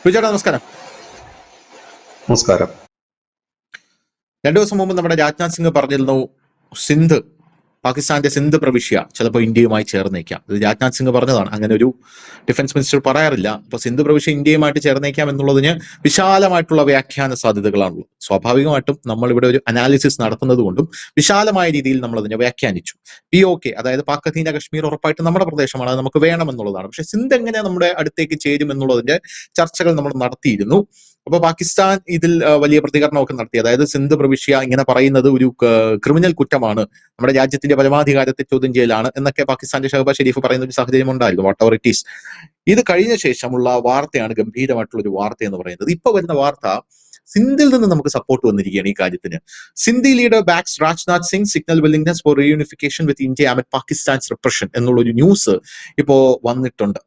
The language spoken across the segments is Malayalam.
വിജയേട്ടാ നമസ്കാരം. നമസ്കാരം. 2 ദിവസം മുമ്പ് നമ്മുടെ രാജ്നാഥ് സിംഗ് പറഞ്ഞിരുന്നു, സിന്ധ് പാകിസ്ഥാന്റെ സിന്ധ് പ്രവിശ്യ ചിലപ്പോൾ ഇന്ത്യയുമായി ചേർന്നേക്കാം. ഇത് രാജ്നാഥ് സിംഗ് പറഞ്ഞതാണ്. അങ്ങനെ ഒരു ഡിഫൻസ് മിനിസ്റ്റർ പറയാറില്ല. അപ്പൊ സിന്ധ് പ്രവിശ്യ ഇന്ത്യയുമായിട്ട് ചേർന്നേക്കാം എന്നുള്ളതിന് വിശാലമായിട്ടുള്ള വ്യാഖ്യാന സാധ്യതകളാണുള്ളത്. സ്വാഭാവികമായിട്ടും നമ്മൾ ഇവിടെ ഒരു അനാലിസിസ് നടത്തുന്നത് കൊണ്ടും വിശാലമായ രീതിയിൽ നമ്മൾ അതിനെ വ്യാഖ്യാനിച്ചു. POK, അതായത് പാക് അധീന കശ്മീർ ഉറപ്പായിട്ട് നമ്മുടെ പ്രദേശമാണ്, അത് നമുക്ക് വേണമെന്നുള്ളതാണ്. പക്ഷെ സിന്ധ് എങ്ങനെ നമ്മുടെ അടുത്തേക്ക് ചേരും എന്നുള്ളതിന്റെ ചർച്ചകൾ നമ്മൾ നടത്തിയിരുന്നു. അപ്പൊ പാകിസ്ഥാൻ ഇതിൽ വലിയ പ്രതികരണമൊക്കെ നടത്തി. അതായത് സിന്ധ് പ്രവിശ്യ ഇങ്ങനെ പറയുന്നത് ഒരു ക്രിമിനൽ കുറ്റമാണ്, നമ്മുടെ രാജ്യത്തിന്റെ പരമാധികാരത്തെ ചോദ്യം ചെയ്യലാണ് എന്നൊക്കെ പാകിസ്ഥാന്റെ ഷഹബാസ് ഷെരീഫ് പറയുന്ന ഒരു സാഹചര്യം ഉണ്ടായിരുന്നു. വാട്ട് എവർ ഇറ്റ് ഈസ്, ഇത് കഴിഞ്ഞ ശേഷമുള്ള വാർത്തയാണ് ഗംഭീരമായിട്ടുള്ള ഒരു വാർത്ത എന്ന് പറയുന്നത്. ഇപ്പൊ വരുന്ന വാർത്ത, സിന്ധിൽ നിന്ന് നമുക്ക് സപ്പോർട്ട് വന്നിരിക്കുകയാണ് ഈ കാര്യത്തിന്. Sindhi leader backs Rajnath Singh, signal willingness for reunification with India amid Pakistan's repression എന്നുള്ളൊരു ന്യൂസ് ഇപ്പോ വന്നിട്ടുണ്ട്.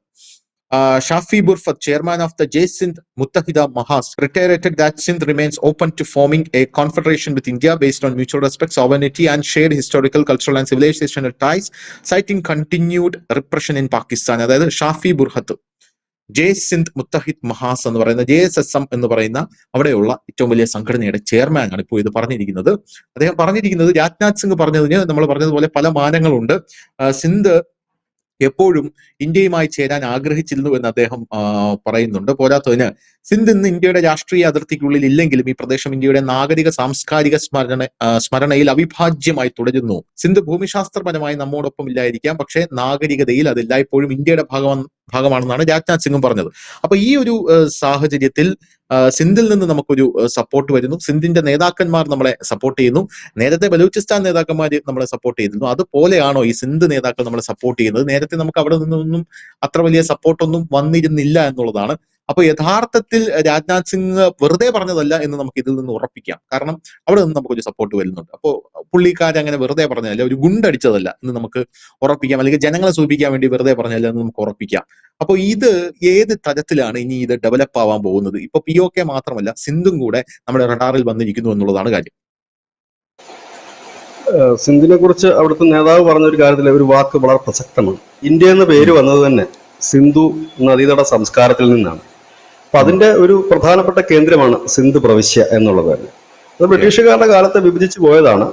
Shafi Burfat, chairman of the Jai Sindh Muttahida Mahas, reiterated that Sindh remains open to forming a confederation with India based on mutual respect, sovereignty and shared historical, cultural and civilizational ties, citing continued repression in Pakistan. അതായത് ഷാഫി ബുർഹത്ത്, ജയ് സിന്ധ് മുത്തഹിദ് മഹാസ് എന്ന് പറയുന്ന JSSM എന്ന് പറയുന്ന അവിടെയുള്ള ഏറ്റവും വലിയ സംഘടനയുടെ ചെയർമാൻ ആണ് ഇപ്പോൾ ഇത് പറഞ്ഞിരിക്കുന്നത്. അദ്ദേഹം പറഞ്ഞിരിക്കുന്നത്, രാജ്നാഥ് സിംഗ് പറഞ്ഞതിന് നമ്മൾ പറഞ്ഞതുപോലെ പല മാനങ്ങളുണ്ട്. സിന്ധ് എപ്പോഴും ഇന്ത്യയുമായി ചേരാൻ ആഗ്രഹിച്ചിരുന്നു എന്ന് അദ്ദേഹം പറയുന്നുണ്ട്. പോരാത്തതിന് സിന്ധ് ഇന്ന് ഇന്ത്യയുടെ രാഷ്ട്രീയ അതിർത്തിക്കുള്ളിൽ ഇല്ലെങ്കിലും ഈ പ്രദേശം ഇന്ത്യയുടെ നാഗരിക സാംസ്കാരിക സ്മരണയിൽ അവിഭാജ്യമായി തുടരുന്നു. സിന്ധ് ഭൂമിശാസ്ത്രപരമായി നമ്മോടൊപ്പം ഇല്ലായിരിക്കാം, പക്ഷേ നാഗരികതയിൽ അത് എല്ലായ്പ്പോഴും ഇന്ത്യയുടെ ഭാഗമാണെന്നാണ് രാജ്നാഥ് സിംഗും പറഞ്ഞത്. അപ്പൊ ഈ ഒരു സാഹചര്യത്തിൽ സിന്ധിൽ നിന്ന് നമുക്കൊരു സപ്പോർട്ട് വരുന്നു. സിന്ധിന്റെ നേതാക്കന്മാർ നമ്മളെ സപ്പോർട്ട് ചെയ്യുന്നു. നേരത്തെ ബലൂചിസ്ഥാൻ നേതാക്കന്മാർ നമ്മളെ സപ്പോർട്ട് ചെയ്തിരുന്നു. അതുപോലെയാണോ ഈ സിന്ധ് നേതാക്കൾ നമ്മളെ സപ്പോർട്ട് ചെയ്യുന്നത്? നേരത്തെ നമുക്ക് അവിടെ നിന്നൊന്നും അത്ര വലിയ സപ്പോർട്ടൊന്നും വന്നിരുന്നില്ല എന്നുള്ളതാണ്. അപ്പൊ യഥാർത്ഥത്തിൽ രാജ്നാഥ് സിംഗ് വെറുതെ പറഞ്ഞതല്ല എന്ന് നമുക്ക് ഇതിൽ നിന്ന് ഉറപ്പിക്കാം. കാരണം അവിടെ നിന്ന് നമുക്കൊരു സപ്പോർട്ട് വരുന്നുണ്ട്. അപ്പോൾ പുള്ളിക്കാരങ്ങനെ വെറുതെ പറഞ്ഞതല്ല, ഒരു ഗുണ്ടടിച്ചതല്ല എന്ന് നമുക്ക് ഉറപ്പിക്കാം. അല്ലെങ്കിൽ ജനങ്ങളെ സൂചിപ്പിക്കാൻ വേണ്ടി വെറുതെ പറഞ്ഞതല്ല എന്ന് നമുക്ക് ഉറപ്പിക്കാം. അപ്പൊ ഇത് ഏത് തരത്തിലാണ് ഇനി ഇത് ഡെവലപ്പ് ആവാൻ പോകുന്നത്? ഇപ്പൊ POK മാത്രമല്ല, സിന്ധും കൂടെ നമ്മുടെ റഡാറിൽ വന്നിരിക്കുന്നു എന്നുള്ളതാണ് കാര്യം. സിന്ധിനെ കുറിച്ച് അവിടുത്തെ നേതാവ് പറഞ്ഞ ഒരു കാര്യത്തിൽ ഒരു വാക്ക് വളരെ പ്രസക്തമാണ്. ഇന്ത്യ എന്ന പേര് വന്നത് തന്നെ സിന്ധു നദീതട സംസ്കാരത്തിൽ നിന്നാണ്. അപ്പൊ അതിന്റെ ഒരു പ്രധാനപ്പെട്ട കേന്ദ്രമാണ് സിന്ധ് പ്രവിശ്യ എന്നുള്ളത് തന്നെ. അത് ബ്രിട്ടീഷുകാരുടെ കാലത്ത് വിഭജിച്ചു പോയതാണ്.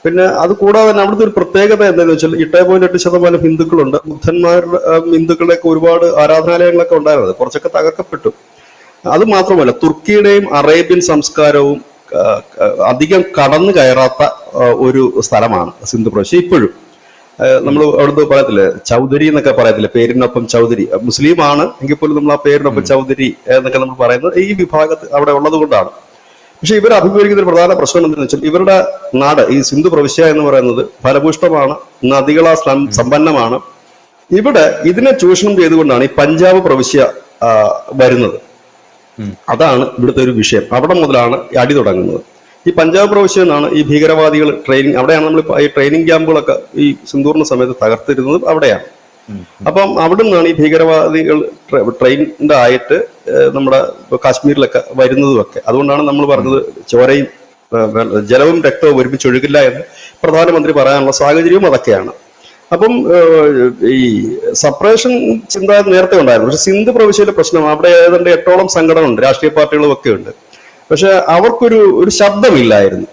പിന്നെ അത് കൂടാതെ തന്നെ അവിടുത്തെ ഒരു പ്രത്യേകത എന്താണെന്ന് വെച്ചാൽ 8.8% ഹിന്ദുക്കളുണ്ട്. ബുദ്ധന്മാരുടെ ഹിന്ദുക്കളുടെയൊക്കെ ഒരുപാട് ആരാധനാലയങ്ങളൊക്കെ ഉണ്ടായിരുന്നത്, കുറച്ചൊക്കെ തകർക്കപ്പെട്ടു. അത് മാത്രമല്ല, തുർക്കിയുടെയും അറേബ്യൻ സംസ്കാരവും അധികം കടന്നു കയറാത്ത ഒരു സ്ഥലമാണ് സിന്ധു പ്രവിശ്യ. ഇപ്പോഴും നമ്മൾ അവിടുന്ന് പറയത്തില്ലേ, ചൗധരി എന്നൊക്കെ പറയത്തില്ലേ, പേരിനൊപ്പം ചൗധരി. മുസ്ലിം ആണ് എങ്കിൽ പോലും നമ്മൾ ആ പേരിനൊപ്പം ചൗധരി എന്നൊക്കെ നമ്മൾ പറയുന്നത് ഈ വിഭാഗത്ത് അവിടെ ഉള്ളത് കൊണ്ടാണ്. പക്ഷെ ഇവർ അഭിമുഖീകരിക്കുന്ന ഒരു പ്രധാന പ്രശ്നം എന്താണെന്ന് വെച്ചാൽ, ഇവരുടെ നാട് ഈ സിന്ധു പ്രവിശ്യ എന്ന് പറയുന്നത് ഫലഭൂഷ്ടമാണ്, നദികളാ സമ്പന്നമാണ്. ഇവിടെ ഇതിനെ ചൂഷണം ചെയ്തുകൊണ്ടാണ് ഈ പഞ്ചാബ് പ്രവിശ്യ വരുന്നത്. അതാണ് ഇവിടുത്തെ ഒരു വിഷയം. അവിടെ മുതലാണ് അടി തുടങ്ങുന്നത്. ഈ പഞ്ചാബ് പ്രവിശ്യ എന്നാണ് ഈ ഭീകരവാദികൾ ട്രെയിനിങ്, അവിടെയാണ് നമ്മൾ ഈ ട്രെയിനിങ് ക്യാമ്പുകളൊക്കെ ഈ സിന്ധൂറിന്റെ സമയത്ത് തകർത്തിരുന്നത് അവിടെയാണ്. അപ്പം അവിടെ നിന്നാണ് ഈ ഭീകരവാദികൾ ട്രെയിൻഡ് ആയിട്ട് നമ്മുടെ കാശ്മീരിലൊക്കെ വരുന്നതും ഒക്കെ. അതുകൊണ്ടാണ് നമ്മൾ പറഞ്ഞത് ചോരയും ജലവും രക്തവും ഒരുമിച്ച് ഒഴുകില്ല എന്ന് പ്രധാനമന്ത്രി പറയാനുള്ള സാഹചര്യവും അതൊക്കെയാണ്. അപ്പം ഈ സപ്പറേഷൻ ചിന്ത നേരത്തെ ഉണ്ടായിരുന്നു. പക്ഷെ സിന്ധ് പ്രവിശ്യയിലെ പ്രശ്നം, അവിടെ ഏതാണ്ട് 8ഓളം സംഘടന ഉണ്ട്, രാഷ്ട്രീയ പാർട്ടികളും ഒക്കെ ഉണ്ട്. പക്ഷെ അവർക്കൊരു ശബ്ദമില്ലായിരുന്നു.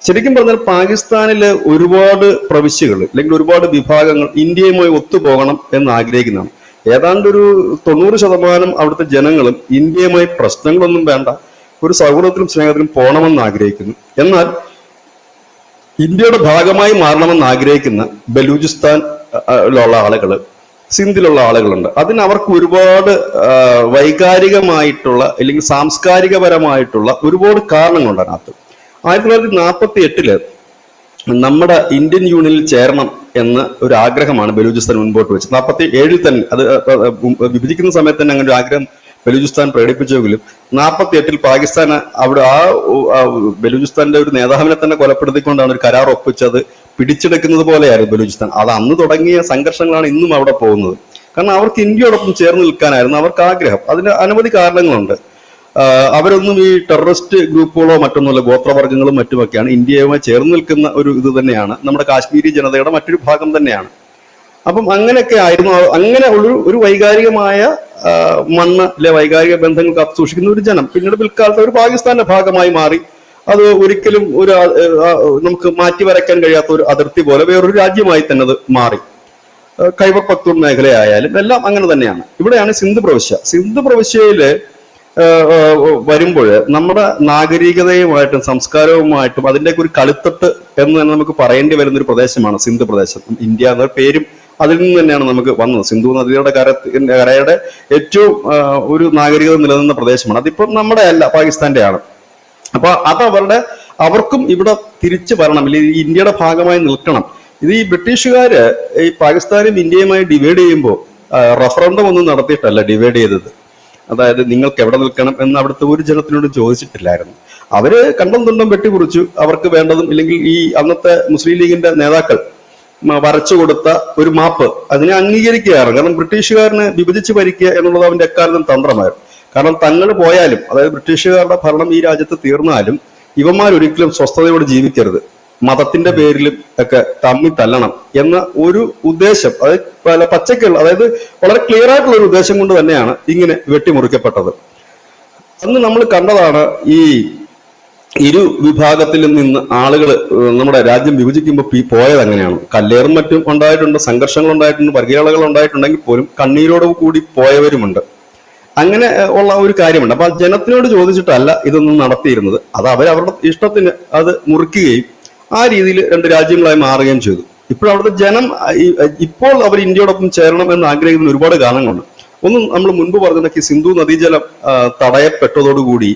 ശരിക്കും പറഞ്ഞാൽ പാകിസ്ഥാനിലെ ഒരുപാട് പ്രവിശ്യകൾ അല്ലെങ്കിൽ ഒരുപാട് വിഭാഗങ്ങൾ ഇന്ത്യയുമായി ഒത്തുപോകണം എന്ന് ആഗ്രഹിക്കുന്നതാണ്. ഏതാണ്ട് ഒരു 90% അവിടുത്തെ ജനങ്ങളും ഇന്ത്യയുമായി പ്രശ്നങ്ങളൊന്നും വേണ്ട, ഒരു സൗഹൃദത്തിലും സ്നേഹത്തിലും പോകണമെന്ന് ആഗ്രഹിക്കുന്നു. എന്നാൽ ഇന്ത്യയുടെ ഭാഗമായി മാറണമെന്ന് ആഗ്രഹിക്കുന്ന ബലൂചിസ്ഥാനിലുള്ള ആളുകൾ, സിന്ധിലുള്ള ആളുകളുണ്ട്. അതിന് അവർക്ക് ഒരുപാട് വൈകാരികമായിട്ടുള്ള അല്ലെങ്കിൽ സാംസ്കാരികപരമായിട്ടുള്ള ഒരുപാട് കാരണങ്ങളുണ്ട് അതിനകത്ത്. 1948 നമ്മുടെ ഇന്ത്യൻ യൂണിയനിൽ ചേരണം എന്ന ഒരു ആഗ്രഹമാണ് ബലൂചിസ്ഥാൻ മുൻപോട്ട് വെച്ചത്. 47 തന്നെ, അത് വിഭജിക്കുന്ന സമയത്ത് തന്നെ അങ്ങനെ ഒരു ആഗ്രഹം ബലൂചിസ്ഥാൻ പ്രകടിപ്പിച്ചെങ്കിലും 48 പാകിസ്ഥാൻ അവിടെ ബലൂചിസ്ഥാന്റെ ഒരു നേതാവിനെ തന്നെ കൊലപ്പെടുത്തിക്കൊണ്ടാണ് ഒരു കരാർ ഒപ്പിച്ചത്. പിടിച്ചെടുക്കുന്നത് പോലെയായിരുന്നു ബലൂചിസ്ഥാൻ. അത് അന്ന് തുടങ്ങിയ സംഘർഷങ്ങളാണ് ഇന്നും അവിടെ പോകുന്നത്. കാരണം അവർക്ക് ഇന്ത്യയോടൊപ്പം ചേർന്ന് നിൽക്കാനായിരുന്നു അവർക്ക് ആഗ്രഹം. അതിന് അനവധി കാരണങ്ങളുണ്ട്. അവരൊന്നും ഈ ടെററിസ്റ്റ് ഗ്രൂപ്പുകളോ മറ്റൊന്നുമല്ല, ഗോത്രവർഗ്ഗങ്ങളും മറ്റുമൊക്കെയാണ്. ഇന്ത്യയുമായി ചേർന്ന് നിൽക്കുന്ന ഒരു ഇത് തന്നെയാണ്, നമ്മുടെ കാശ്മീരി ജനതയുടെ മറ്റൊരു ഭാഗം തന്നെയാണ്. അപ്പം അങ്ങനെയൊക്കെ ആയിരുന്നു. അങ്ങനെ ഒരു വൈകാരികമായ മണ്ണ് വൈകാരിക ബന്ധങ്ങൾ കാത്തു സൂക്ഷിക്കുന്ന ഒരു ജനം പിന്നീട് പിൽക്കാലത്ത് ഒരു പാകിസ്ഥാന്റെ ഭാഗമായി മാറി. അത് ഒരിക്കലും നമുക്ക് മാറ്റി വരയ്ക്കാൻ കഴിയാത്ത ഒരു അതിർത്തി പോലെ വേറൊരു രാജ്യമായി തന്നെ അത് മാറി. ഖൈബർ പക്തൂൺ മേഖലയായാലും എല്ലാം അങ്ങനെ തന്നെയാണ്. ഇവിടെയാണ് സിന്ധ് പ്രവിശ്യ. സിന്ധ് പ്രവിശ്യയില് വരുമ്പോൾ നമ്മുടെ നാഗരികതയുമായിട്ടും സംസ്കാരവുമായിട്ടും അതിൻ്റെയൊക്കെ ഒരു കളിത്തട്ട് എന്ന് തന്നെ നമുക്ക് പറയേണ്ടി വരുന്ന ഒരു പ്രദേശമാണ് സിന്ധ് പ്രദേശം. ഇന്ത്യ എന്ന പേരും അതിൽ നിന്ന് തന്നെയാണ് നമുക്ക് വന്നത്. സിന്ധു നദിയുടെ കരയുടെ ഏറ്റവും ഒരു നാഗരികത നിലനിന്ന പ്രദേശമാണ്. അതിപ്പം നമ്മുടെ അല്ല, പാകിസ്ഥാന്റെ ആണ്. അപ്പൊ അത് അവർക്കും ഇവിടെ തിരിച്ചു വരണം, അല്ലെങ്കിൽ ഇന്ത്യയുടെ ഭാഗമായി നിൽക്കണം. ഇത് ഈ ബ്രിട്ടീഷുകാര് ഈ പാകിസ്ഥാനും ഇന്ത്യയുമായി ഡിവൈഡ് ചെയ്യുമ്പോൾ റഫറൻഡം ഒന്നും നടത്തിയിട്ടല്ല ഡിവൈഡ് ചെയ്തത്. അതായത് നിങ്ങൾക്ക് എവിടെ നിൽക്കണം എന്ന് അവിടുത്തെ ഒരു ജനത്തിനോട് ചോദിച്ചിട്ടില്ലായിരുന്നു. അവര് കണ്ടം തുണ്ടം വെട്ടിക്കുറിച്ചു. അവർക്ക് വേണ്ടതും, ഇല്ലെങ്കിൽ ഈ അന്നത്തെ മുസ്ലിം ലീഗിന്റെ നേതാക്കൾ വരച്ചു കൊടുത്ത ഒരു മാപ്പ് അതിനെ അംഗീകരിക്കുകയാണ്. കാരണം ബ്രിട്ടീഷുകാരനെ വിഭജിച്ച് ഭരിക്കുക എന്നുള്ളത് അവന്റെ എക്കാലത്തും തന്ത്രമായിരുന്നു. കാരണം തങ്ങൾ പോയാലും, അതായത് ബ്രിട്ടീഷുകാരുടെ ഭരണം ഈ രാജ്യത്ത് തീർന്നാലും ഇവന്മാരൊരിക്കലും സ്വസ്ഥതയോടെ ജീവിക്കരുത്, മതത്തിന്റെ പേരിലും ഒക്കെ തമ്മിൽ തല്ലണം എന്ന ഒരു ഉദ്ദേശം, അതായത് പച്ചക്കുള്ള, അതായത് വളരെ ക്ലിയർ ആയിട്ടുള്ള ഒരു ഉദ്ദേശം കൊണ്ട് തന്നെയാണ് ഇങ്ങനെ വെട്ടിമുറിക്കപ്പെട്ടത്. അന്ന് നമ്മൾ കണ്ടതാണ് ഈ ഇരു വിഭാഗത്തിലും നിന്ന് ആളുകൾ നമ്മുടെ രാജ്യം വിഭജിക്കുമ്പോൾ പോയത് അങ്ങനെയാണ്. കല്ലേറും മറ്റും ഉണ്ടായിട്ടുണ്ട്, സംഘർഷങ്ങൾ ഉണ്ടായിട്ടുണ്ട്, വർഗീയതകൾ ഉണ്ടായിട്ടുണ്ടെങ്കിൽ പോലും കണ്ണീരോട് കൂടി പോയവരുമുണ്ട്. അങ്ങനെ ഉള്ള ഒരു കാര്യമുണ്ട്. അപ്പൊ ജനത്തിനോട് ചോദിച്ചിട്ടല്ല ഇതൊന്നും നടത്തിയിരുന്നത്. അത് അവരവരുടെ ഇഷ്ടത്തിന് അത് മുറിക്കുകയും ആ രീതിയിൽ രണ്ട് രാജ്യങ്ങളായി മാറുകയും ചെയ്തു. അവിടുത്തെ ജനം ഇപ്പോൾ അവർ ഇന്ത്യയോടൊപ്പം ചേരണം എന്ന് ആഗ്രഹിക്കുന്ന ഒരുപാട് കാരണങ്ങളുണ്ട്. ഒന്നും നമ്മൾ മുൻപ് പറഞ്ഞതൊക്കെ സിന്ധു നദീജലം തടയപ്പെട്ടതോടുകൂടി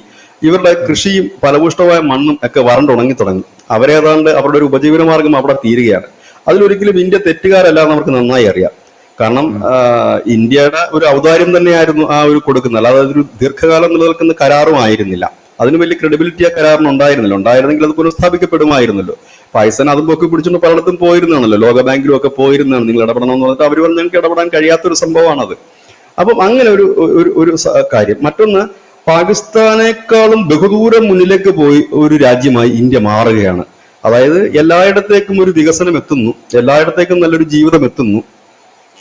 ഇവരുടെ കൃഷിയും ഫലഭൂഷ്ടമായ മണ്ണും ഒക്കെ വരണ്ടുണങ്ങി തുടങ്ങി. അവരേതാണ്ട് അവരുടെ ഒരു ഉപജീവന മാർഗം അവിടെ തീരുകയാണ്. അതിലൊരിക്കലും ഇന്ത്യ തെറ്റുകാരല്ല എന്ന് അവർക്ക് നന്നായി അറിയാം. കാരണം ഇന്ത്യയുടെ ഒരു ഔദാര്യം തന്നെയായിരുന്നു ആ ഒരു കൊടുക്കുന്നത്, അല്ലാതെ അതൊരു ദീർഘകാലം നിലനിൽക്കുന്ന കരാറും ആയിരുന്നില്ല. അതിന് വലിയ ക്രെഡിബിലിറ്റി ആ കരാറിന് ഉണ്ടായിരുന്നില്ല. ഉണ്ടായിരുന്നെങ്കിൽ അത് പുനഃസ്ഥാപിക്കപ്പെടുമായിരുന്നല്ലോ. പാകിസ്ഥാൻ അതും പൊക്കി പിടിച്ചുകൊണ്ട് പലയിടത്തും പോയിരുന്നാണല്ലോ, ലോകബാങ്കിലും ഒക്കെ പോയിരുന്നാണ്. നിങ്ങൾ ഇടപെടണം എന്ന് പറഞ്ഞിട്ട് അവർ പറഞ്ഞ് ഞങ്ങൾക്ക് ഇടപെടാൻ കഴിയാത്തൊരു സംഭവമാണത്. അപ്പം അങ്ങനെ ഒരു കാര്യം. മറ്റൊന്ന്, പാകിസ്ഥാനേക്കാളും ബഹുദൂരം മുന്നിലേക്ക് പോയി ഒരു രാജ്യമായി ഇന്ത്യ മാറുകയാണ്. അതായത് എല്ലായിടത്തേക്കും ഒരു വികസനം എത്തുന്നു, എല്ലായിടത്തേക്കും നല്ലൊരു ജീവിതം എത്തുന്നു.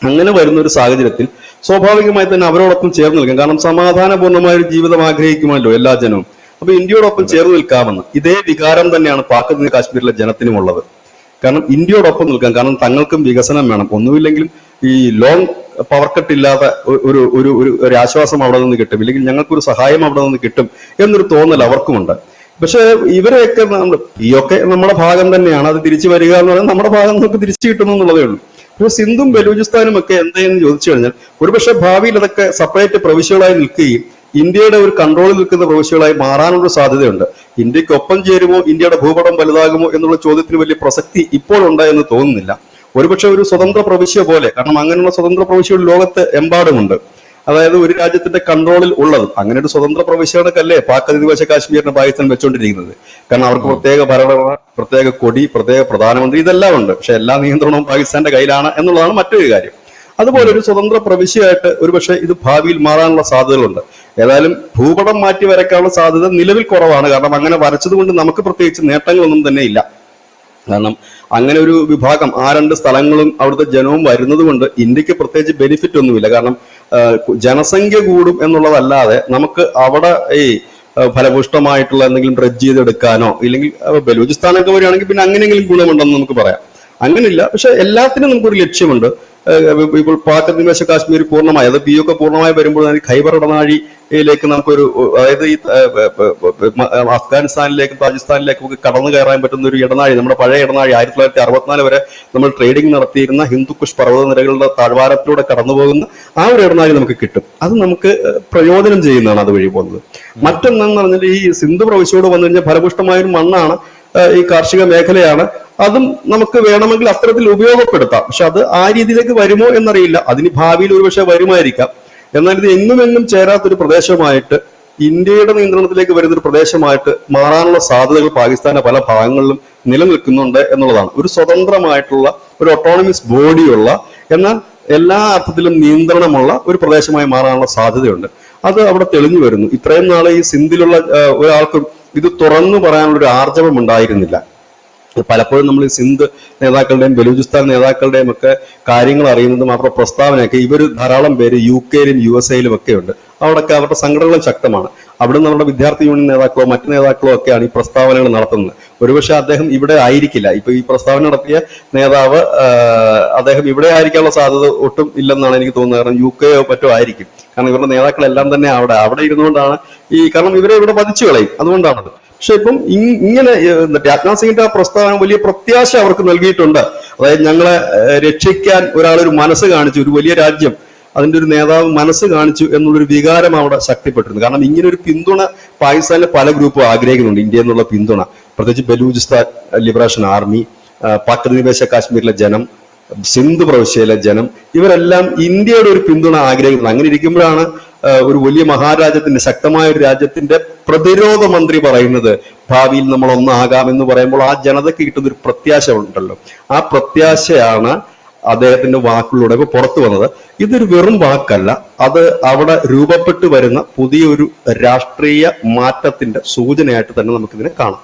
അങ്ങനെ വരുന്ന ഒരു സാഹചര്യത്തിൽ സ്വാഭാവികമായി തന്നെ അവരോടൊപ്പം ചേർന്ന് നിൽക്കാം. കാരണം സമാധാനപൂർണ്ണമായ ഒരു ജീവിതം ആഗ്രഹിക്കുമല്ലോ എല്ലാ ജനവും. അപ്പൊ ഇന്ത്യയോടൊപ്പം ചേർന്ന് നിൽക്കാമെന്ന് ഇതേ വികാരം തന്നെയാണ് പാക് കാശ്മീരിലെ ജനത്തിനുമുള്ളത്. കാരണം ഇന്ത്യയോടൊപ്പം നിൽക്കാം, കാരണം തങ്ങൾക്കും വികസനം വേണം. ഒന്നുമില്ലെങ്കിലും ഈ ലോങ് പവർ കട്ട് ഇല്ലാതെ ഒരു ആശ്വാസം അവിടെ നിന്ന് കിട്ടും, ഇല്ലെങ്കിൽ ഞങ്ങൾക്കൊരു സഹായം അവിടെ നിന്ന് കിട്ടും എന്നൊരു തോന്നൽ അവർക്കുമുണ്ട്. പക്ഷെ ഇവരെയൊക്കെ ഈയൊക്കെ നമ്മുടെ ഭാഗം തന്നെയാണ്, അത് തിരിച്ചു വരിക എന്ന് പറഞ്ഞാൽ നമ്മുടെ ഭാഗം നമുക്ക് തിരിച്ചു കിട്ടുന്നു എന്നുള്ളതേ ഉള്ളൂ. ഇപ്പൊ സിന്ധും ബലൂചിസ്ഥാനും ഒക്കെ എന്തെന്ന് ചോദിച്ചു കഴിഞ്ഞാൽ ഒരുപക്ഷെ ഭാവിയിൽ അതൊക്കെ സെപ്പറേറ്റ് പ്രവിശ്യകളായി നിൽക്കുകയും ഇന്ത്യയുടെ ഒരു കൺട്രോളിൽ നിൽക്കുന്ന പ്രവിശ്യകളായി മാറാനുള്ള സാധ്യതയുണ്ട്. ഇന്ത്യക്കൊപ്പം ചേരുമോ, ഇന്ത്യയുടെ ഭൂപടം വലുതാകുമോ എന്നുള്ള ചോദ്യത്തിന് വലിയ പ്രസക്തി ഇപ്പോഴുണ്ട് എന്ന് തോന്നുന്നില്ല. ഒരുപക്ഷെ ഒരു സ്വതന്ത്ര പ്രവിശ്യ പോലെ, കാരണം അങ്ങനെയുള്ള സ്വതന്ത്ര പ്രവിശ്യകൾ ലോകത്ത് എമ്പാടുമുണ്ട്. അതായത് ഒരു രാജ്യത്തിന്റെ കൺട്രോളിൽ ഉള്ളത്. അങ്ങനെ ഒരു സ്വതന്ത്ര പ്രവിശ്യകൾക്കല്ലേ പാക് അധിനിവേശ കാശ്മീരിനെ പാകിസ്ഥാൻ വെച്ചുകൊണ്ടിരിക്കുന്നത്. കാരണം അവർക്ക് പ്രത്യേക ഭരണഘടന, പ്രത്യേക കൊടി, പ്രത്യേക പ്രധാനമന്ത്രി, ഇതെല്ലാം ഉണ്ട്. പക്ഷെ എല്ലാ നിയന്ത്രണവും പാകിസ്ഥാന്റെ കയ്യിലാണ് എന്നുള്ളതാണ് മറ്റൊരു കാര്യം. അതുപോലെ ഒരു സ്വതന്ത്ര പ്രവിശ്യയായിട്ട് ഒരുപക്ഷെ ഇത് ഭാവിയിൽ മാറാനുള്ള സാധ്യതകളുണ്ട്. ഏതായാലും ഭൂപടം മാറ്റി വരയ്ക്കാനുള്ള സാധ്യത നിലവിൽ കുറവാണ്. കാരണം അങ്ങനെ വരച്ചത് കൊണ്ട് നമുക്ക് പ്രത്യേകിച്ച് നേട്ടങ്ങളൊന്നും തന്നെ ഇല്ല. കാരണം അങ്ങനെ ഒരു വിഭാഗം, ആ രണ്ട് സ്ഥലങ്ങളും അവിടുത്തെ ജനവും വരുന്നത് കൊണ്ട് ഇന്ത്യക്ക് പ്രത്യേകിച്ച് ബെനിഫിറ്റ് ഒന്നുമില്ല. കാരണം ജനസംഖ്യ കൂടും എന്നുള്ളതല്ലാതെ നമുക്ക് അവിടെ ഈ ഫലപുഷ്ടമായിട്ടുള്ള എന്തെങ്കിലും ഡ്രഡ്ജ് ചെയ്തെടുക്കാനോ, ഇല്ലെങ്കിൽ ബലൂചിസ്ഥാനൊക്കെ വരികയാണെങ്കിൽ പിന്നെ അങ്ങനെയെങ്കിലും ഗുണമുണ്ടെന്ന് നമുക്ക് പറയാം. അങ്ങനെയില്ല. പക്ഷെ എല്ലാത്തിനും നമുക്കൊരു ലക്ഷ്യമുണ്ട്. ഇപ്പോൾ പാക് അധിനിവേശ കാശ്മീർ പൂർണ്ണമായി, അത് POK പൂർണ്ണമായി വരുമ്പോൾ ഖൈബർ ഇടനാഴിയിലേക്ക് നമുക്കൊരു, അതായത് ഈ അഫ്ഗാനിസ്ഥാനിലേക്കും പാകിസ്ഥാനിലേക്കും ഒക്കെ കടന്നു കയറാൻ പറ്റുന്ന ഒരു ഇടനാഴി, നമ്മുടെ പഴയ ഇടനാഴി 1964 വരെ നമ്മൾ ട്രേഡിംഗ് നടത്തിയിരുന്ന ഹിന്ദുക്കുഷ് പർവ്വതനിരകളുടെ താഴ്വാരത്തിലൂടെ കടന്നു പോകുന്ന ആ ഒരു ഇടനാഴി നമുക്ക് കിട്ടും. അത് നമുക്ക് പ്രയോജനം ചെയ്യുന്നതാണ് അതുവഴി പോകുന്നത്. മറ്റൊന്നെന്ന് പറഞ്ഞാൽ ഈ സിന്ധു പ്രവിശ്യയോട് വന്നു കഴിഞ്ഞാൽ ഫലപുഷ്ടമായ ഒരു മണ്ണാണ്, ഈ കാർഷിക മേഖലയാണ്. അതും നമുക്ക് വേണമെങ്കിൽ അത്തരത്തിൽ ഉപയോഗപ്പെടുത്താം. പക്ഷെ അത് ആ രീതിയിലേക്ക് വരുമോ എന്നറിയില്ല. അതിന് ഭാവിയിൽ ഒരുപക്ഷെ വരുമായിരിക്കാം. എന്നാൽ ഇത് എങ്ങുമെങ്ങും ചേരാത്തൊരു പ്രദേശമായിട്ട്, ഇന്ത്യയുടെ നിയന്ത്രണത്തിലേക്ക് വരുന്ന ഒരു പ്രദേശമായിട്ട് മാറാനുള്ള സാധ്യതകൾ പാകിസ്ഥാന്റെ പല ഭാഗങ്ങളിലും നിലനിൽക്കുന്നുണ്ട് എന്നുള്ളതാണ്. ഒരു സ്വതന്ത്രമായിട്ടുള്ള ഒരു ഓട്ടോണമസ് ബോഡിയുള്ള, എന്നാൽ എല്ലാ അർത്ഥത്തിലും നിയന്ത്രണമുള്ള ഒരു പ്രദേശമായി മാറാനുള്ള സാധ്യതയുണ്ട്. അത് അവിടെ തെളിഞ്ഞു വരുന്നു. ഇത്രയും നാളെ ഈ സിന്ധിലുള്ള ഒരാൾക്കും ഇത് തുറന്നു പറയാനുള്ള ഒരു ആർജവം ഉണ്ടായിരുന്നില്ല. പലപ്പോഴും നമ്മൾ ഈ സിന്ധ് നേതാക്കളുടെയും ബലൂചിസ്ഥാൻ നേതാക്കളുടെയും ഒക്കെ കാര്യങ്ങൾ അറിയുന്നതും അവരുടെ പ്രസ്താവനയൊക്കെ ഇവർ ധാരാളം പേര് UK-യിലും USA-യിലും ഒക്കെ ഉണ്ട്. അവിടെയൊക്കെ അവരുടെ സംഘടനകൾ ശക്തമാണ്. അവിടുന്ന് നമ്മുടെ വിദ്യാർത്ഥി യൂണിയൻ നേതാക്കളോ മറ്റു നേതാക്കളോ ഒക്കെയാണ് ഈ പ്രസ്താവനകൾ നടത്തുന്നത്. ഒരുപക്ഷെ അദ്ദേഹം ഇവിടെ ആയിരിക്കില്ല. ഇപ്പൊ ഈ പ്രസ്താവന നടത്തിയ നേതാവ് അദ്ദേഹം ഇവിടെ ആയിരിക്കാനുള്ള സാധ്യത ഒട്ടും ഇല്ലെന്നാണ് എനിക്ക് തോന്നുന്നത്. കാരണം UK-യോ മറ്റോ ആയിരിക്കും. കാരണം ഇവരുടെ നേതാക്കളെല്ലാം തന്നെ അവിടെ ഇരുന്നുകൊണ്ടാണ് കാരണം ഇവരെ ഇവിടെ വധിച്ചു കളയും, അതുകൊണ്ടാണത്. പക്ഷെ ഇപ്പം ഇങ്ങനെ രാജ്നാഥ് സിംഗിന്റെ ആ പ്രസ്താവന വലിയ പ്രത്യാശ അവർക്ക് നൽകിയിട്ടുണ്ട്. അതായത് ഞങ്ങളെ രക്ഷിക്കാൻ ഒരാളൊരു മനസ്സ് കാണിച്ചു, ഒരു വലിയ രാജ്യം അതിന്റെ ഒരു നേതാവ് മനസ്സ് കാണിച്ചു എന്നുള്ളൊരു വികാരം അവിടെ ശക്തിപ്പെട്ടിരുന്നു. കാരണം ഇങ്ങനെ ഒരു പിന്തുണ പാകിസ്ഥാനിലെ പല ഗ്രൂപ്പും ആഗ്രഹിക്കുന്നുണ്ട്, ഇന്ത്യ എന്നുള്ള പിന്തുണ. പ്രത്യേകിച്ച് ബലൂചിസ്ഥാൻ ലിബറേഷൻ ആർമി, പാക് അധിനിവേശ കാശ്മീരിലെ ജനം, സിന്ധ് പ്രവിശ്യയിലെ ജനം, ഇവരെല്ലാം ഇന്ത്യയുടെ ഒരു പിന്തുണ ആഗ്രഹിക്കുന്നത്. അങ്ങനെ ഇരിക്കുമ്പോഴാണ് ഒരു വലിയ മഹാരാജ്യത്തിന്റെ, ശക്തമായ ഒരു രാജ്യത്തിന്റെ പ്രതിരോധ മന്ത്രി പറയുന്നത് ഭാവിയിൽ നമ്മൾ ഒന്നാകാം എന്ന് പറയുമ്പോൾ ആ ജനതയ്ക്ക് കിട്ടുന്ന ഒരു പ്രത്യാശ ഉണ്ടല്ലോ. ആ പ്രത്യാശയാണ് അദ്ദേഹത്തിന്റെ വാക്കുകളിലൂടെ ഇപ്പൊ പുറത്തു വന്നത്. ഇതൊരു വെറും വാക്കല്ല, അത് അവിടെ രൂപപ്പെട്ടു വരുന്ന പുതിയൊരു രാഷ്ട്രീയ മാറ്റത്തിന്റെ സൂചനയായിട്ട് തന്നെ നമുക്കിതിനെ കാണാം.